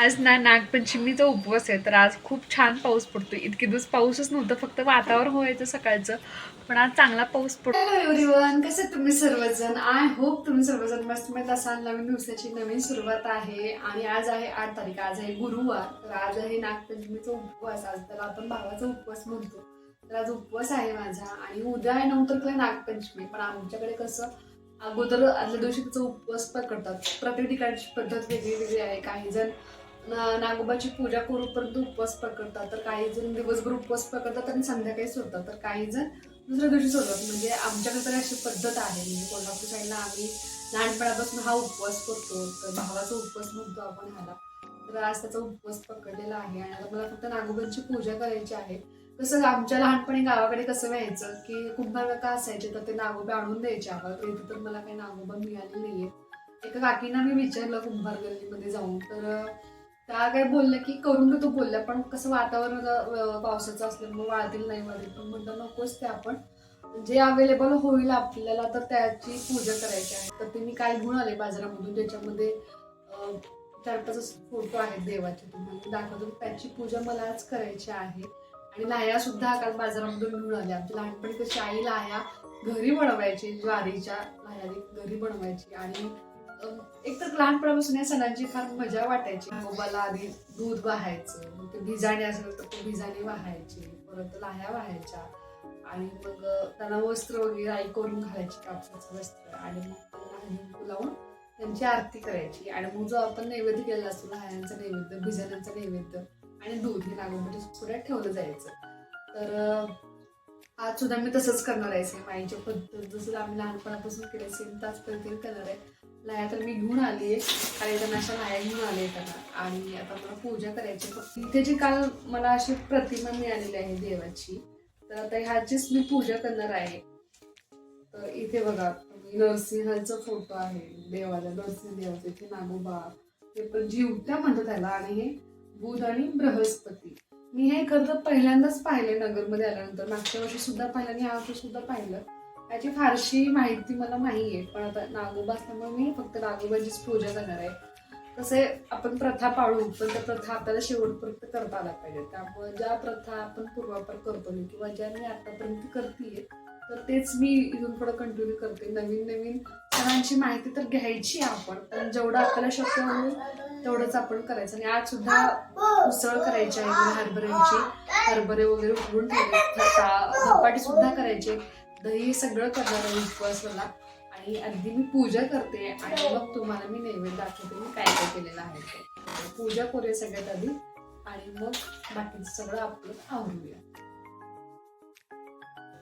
आज ना नागपंचमीचा उपवास आहे, तर आज खूप छान पाऊस पडतोय. इतके दिवस पाऊसच नव्हतं, फक्त वातावरण व्हायचं सकाळचं, पण आज चांगला पाऊस पडतो. हॅलो एव्हरीवन, कसे तुम्ही सर्वजण? आय होप तुम्ही सर्वजण मस्त मत असाल. नवीन दिवसाची नवीन सुरुवात आहे आणि आज आहे 8 तारीख, आज आहे गुरुवार. तर आज आहे नागपंचमीचा उपवास. आज त्याला आपण भावाचा उपवास म्हणतो. तर आज उपवास आहे माझा आणि उद्या आहे 9 तारखेला नागपंचमी. पण आमच्याकडे कसं अगोदर आदल्या दिवशी त्याचा उपवास पकडतात. प्रत्येक ठिकाणची पद्धत वेगळी वेगळी आहे. काही जण नागोबाची पूजा करूपर्यंत उपवास पकडतात, तर काही जण दिवसभर उपवास पकडतात आणि संध्याकाळी सोडतात, तर काही जण दुसऱ्या दिवशी सोडतात. म्हणजे आमच्याकडे तर अशी पद्धत आहे. म्हणजे कोल्हापूर साईडला आम्ही लहानपणापासून हा उपवास करतो. तर भावाचा उपवास म्हणतो आपण ह्याला. तर आज त्याचा उपवास पकडलेला आहे आणि आता मला फक्त नागोबांची पूजा करायची आहे. कसं आमच्या लहानपणी गावाकडे कसं व्हायचं की कुंभारका असायचे, तर ते नागोबा आणून द्यायचे आम्हाला. तर इथे तर मला काही नागोबा मिळाले नाहीये. एका काकींना मी विचारलं कुंभार गल्लीमध्ये जाऊन, तर त्या काय बोलल्या की करून घेतो बोलल्या, पण कसं वातावरण पावसाचं असल्यामुळे वाळतील नाही वाळतील, पण म्हटलं नकोच, ते आपण जे अवेलेबल होईल आपल्याला तर त्याची पूजा करायची आहे. तर ते मी काय घेऊन आले बाजारामधून, ज्याच्यामध्ये 4-5 फोटो आहेत देवाचे, तुम्हाला दाखवतो. त्याची पूजा मला आज करायची आहे. आणि लाह्या सुद्धा काल बाजारामधून घेऊन आल्या. आमच्या लहानपणी कशी आई लाह्या घरी बनवायची, ज्वारीच्या लाह्या घरी बनवायची. आणि एक तर लहानपणापासून या सणांची फार मजा वाटायची. गोबाला आधी दूध वाहायचं, मग ते भिजाणे असेल तर ते भिजाणे वाहायचे, परत लाह्या वाहायच्या आणि मग त्यांना वस्त्र वगैरे आई करून घालायची, कापसाचं वस्त्र. आणि मग त्यांना हळदी लावून त्यांची आरती करायची. आणि मग जो आपण नैवेद्य केलेला असतो, लाह्यांचा नैवेद्य, भिजाण्यांचा नैवेद्य आणि दूध हे नागोबाच्या पुढ्यात ठेवलं जायचं. तर आज सुद्धा मी तसंच करणार आहे. सेम आईच्या पद्धत जसं आम्ही लहानपणापासून केलं सेम त्याच पद्धतीने करणार आहे. लाह्या तर मी घेऊन आली आहे, काही जण अशा लाह्या घेऊन आले त्यांना. आणि आता मला पूजा करायची. फक्त इथे जी काल मला अशी प्रतिमा मिळालेली आहे देवाची, तर आता ह्याचीच मी पूजा करणार आहे. तर इथे बघा, नरसिंहाचा फोटो आहे देवाला, नरसिंह देवाचा. इथे नागोबा, हे पण जीवत्या म्हणतात त्याला. आणि हे बुध आणि बृहस्पती. मी हे खरं तर पहिल्यांदाच पाहिले नगरमध्ये आल्यानंतर. मागच्या वर्षी सुद्धा पाहिलं आणि ह्या वर्षी सुद्धा पाहिलं. याची फारशी माहिती मला नाहीये, पण आता नागोबा असल्यामुळे मी फक्त नागोबाचीच पूजा करणार आहे. कसे आपण प्रथा पाळू, पण त्या प्रथा आपल्याला शेवटपर्यंत करता आला पाहिजे. त्यामुळे ज्या प्रथा आपण पूर्वापार करतो किंवा ज्या मी आतापर्यंत करतेय, तर तेच मी इथून पुढे कंटिन्यू करते. नवीन नवीन सणांची माहिती तर घ्यायची आपण, पण जेवढं आपल्याला शक्य होईल तेवढंच आपण करायचं. आणि आज सुद्धा उसळ करायची आहे हरभऱ्यांची. हरभरे वगैरे उकडून ठेवले, धपाटी सुद्धा करायचे, दही सगळं करणार आहे उपवासाला. आणि अगदी मी पूजा करते आणि मग तुम्हाला मी नैवेद्य दाखवते मी काय काय केलेलं आहे ते. पूजा करूया सगळ्यात आधी आणि मग बाकीचं सगळं आपलं आवरूया.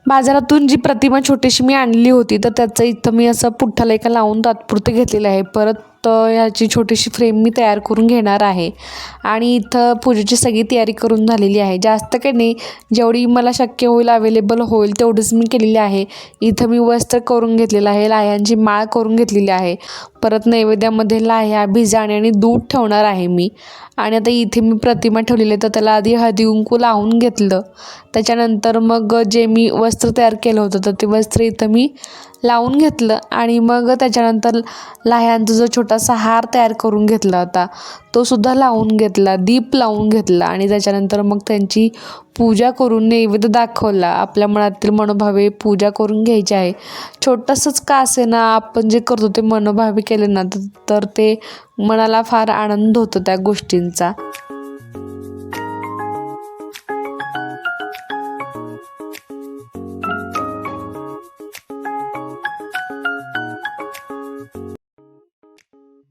बाजारातून जी प्रतिमा छोटीशी मी आणली होती, तर त्याचं इथं मी असं पुठ्ठाला एका लावून तात्पुरते घेतलेलं आहे. परत ह्याची छोटीशी फ्रेम मी तयार करून घेणार आहे. आणि इथं पूजेची सगळी तयारी करून झालेली आहे. जास्त काही नाही, जेवढी मला शक्य होईल, अवेलेबल होईल तेवढंच मी केलेली आहे. इथं मी वस्त्र करून घेतलेलं आहे, लाह्यांची माळ करून घेतलेली आहे. परत नैवेद्यामध्ये लाह्या, भिजाणे आणि दूध ठेवणार आहे मी. आणि आता इथे मी प्रतिमा ठेवलेली आहे, तर त्याला आधी हळदी कुंकू लावून घेतलं. त्याच्यानंतर मग जे मी वस्त्र तयार केलं होतं, तर ते वस्त्र इथं मी लावून घेतलं. आणि मग त्याच्यानंतर लाह्यांचा जो छोटासा हार तयार करून घेतला होता, तो सुद्धा लावून घेतला, दीप लावून घेतला. आणि त्याच्यानंतर मग त्यांची पूजा करून नैवेद्य दाखवला. आपल्या मनातील मनोभावे पूजा करून घ्यायची आहे. छोटंसंच का असे ना, आपण जे करतो ते मनोभावे केले ना, तर ते मनाला फार आनंद होतो त्या गोष्टींचा.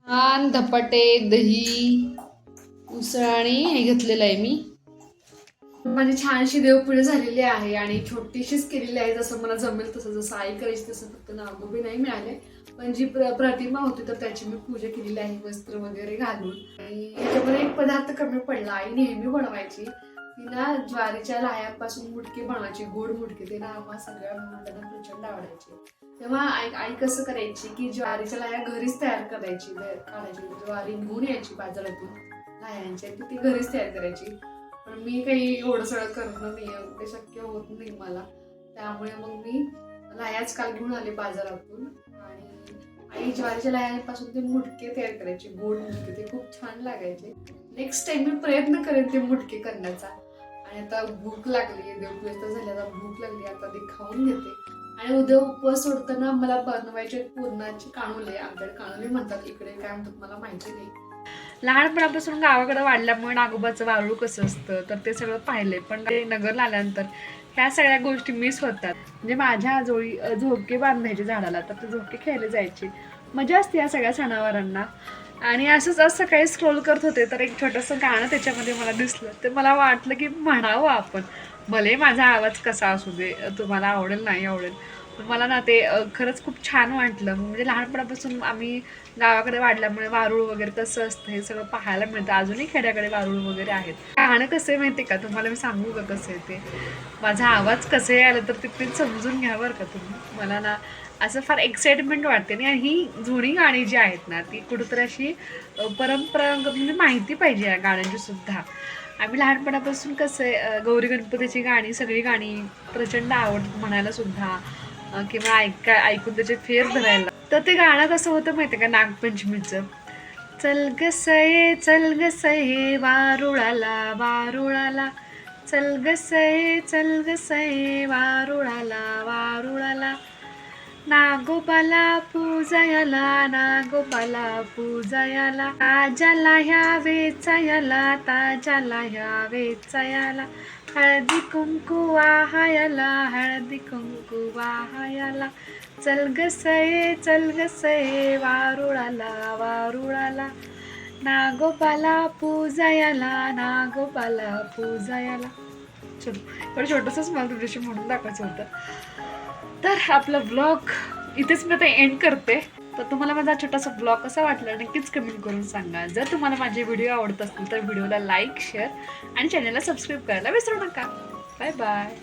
छान धपाटे, दही, उसळ आणि हे घेतलेलं आहे मी. माझी छानशी देवपूजा झालेली आहे आणि छोटीशीच केलेली आहे, जसं मला जमेल तसं. जसं आई करायची तसं, फक्त नागोबे नाही मिळाले. पण जी प्रतिमा होती तर त्याची मी पूजा केलेली आहे वस्त्र वगैरे घालून. आणि याच्यामध्ये एक पदार्थ कमी पडला. आई नेहमी बनवायची, तिला ज्वारीच्या लाह्यांपासून मुटके बनवायचे, गोड मुटके. ते ना आम्हा सगळ्या भावंडांना प्रचंड आवडायचे. तेव्हा आई कसं करायची की ज्वारीच्या लाह्या घरीच तयार काढायची. ज्वारी घेऊन यायची बाजारातून लाह्यांची, ती घरीच तयार करायची. पण मी काही एवढं सगळं करणं नाही, ते शक्य होत नाही मला. त्यामुळे मग मी लाह्याच काल घेऊन आले बाजारातून. आणि आई ज्वारीच्या लाह्यांपासून ते मुटके तयार करायचे, गोड मुटके. ते खूप छान लागायचे. नेक्स्ट टाइम मी प्रयत्न करेन ते मुटके करण्याचा. आणि आता भूक लागली, देवपूजा झाली, आता भूक लागली, आता ते खाऊन घेते. आणि उद्या उपवास सोडताना मला बनवायचे पूर्णाची कानुले, आमच्याकडे कानुले म्हणतात, इकडे काय म्हणतात मला माहिती नाही. लहानपणापासून गावाकडे वाढल्यामुळे नागोबाचं वारूळ कसं असतं तर ते सगळं पाहिलंय, पण ते नगरला आल्यानंतर ह्या सगळ्या गोष्टी मिस होतात. म्हणजे माझ्या आजोळी झोके बांधायचे झाडाला, तर ते झोके खेळले जायचे. मजा असते या सगळ्या सणावारांना. आणि असंच आज सकाळी स्क्रोल करत होते तर एक छोटंसं गाणं त्याच्यामध्ये मला दिसलं, ते मला वाटलं की म्हणावं आपण. भले माझा आवाज कसा असू दे, तुम्हाला आवडेल नाही आवडेल, पण मला ना ते खरंच खूप छान वाटलं. म्हणजे लहानपणापासून आम्ही गावाकडे वाढल्यामुळे वारूळ वगैरे कसं असतं हे सगळं पाहायला मिळतं. अजूनही खेड्याकडे वारूळ वगैरे आहेत. गाणं कसं आहे माहिती का तुम्हाला, मी सांगू का कसं आहे ते. माझा आवाज कसं आहे आलं तर ते प्लीज समजून घ्या बरं का तुम्ही. मला ना असं फार एक्साइटमेंट वाटते. आणि ही जुनी गाणी जी आहेत ना ती कुठंतरी अशी परंपरागत म्हणजे माहिती पाहिजे या गाण्यांची सुद्धा. आम्ही लहानपणापासून कसं आहे गौरी गणपतीची गाणी सगळी गाणी प्रचंड आवडतात म्हणायला सुद्धा, किंवा ऐकून त्याचे फेर धरायला. तर ते गाणं कसं होतं माहिती का नागपंचमीचं. चल ग सये वारुळाला वारुळाला, चल ग सये वारुळाला वारुळाला, नागोबाला पूजयाला नागोबाला पूजयाला, ताजाला ह्या वेचायला ताजाला ह्या वेचायला, हळदी कुंकू वाहायला हळदी कुंकू वाहायला, चल ग सये वारुळाला वारुळाला, नागोबाला पूजयाला नागोबाला पूजयाला. चलो एवढं छोटंसंच मला तुझ्याशी म्हणून दाखवायचं होतं. तर आपला ब्लॉग इथेच मी आता एंड करते. तर तुम्हाला माझा छोटासा ब्लॉग कसा वाटला नक्कीच कमेंट करून सांगा. जर तुम्हाला माझे व्हिडिओ आवडत असतील तर व्हिडिओला लाईक शेअर आणि चॅनलला सबस्क्राईब करायला विसरू नका. Bye bye.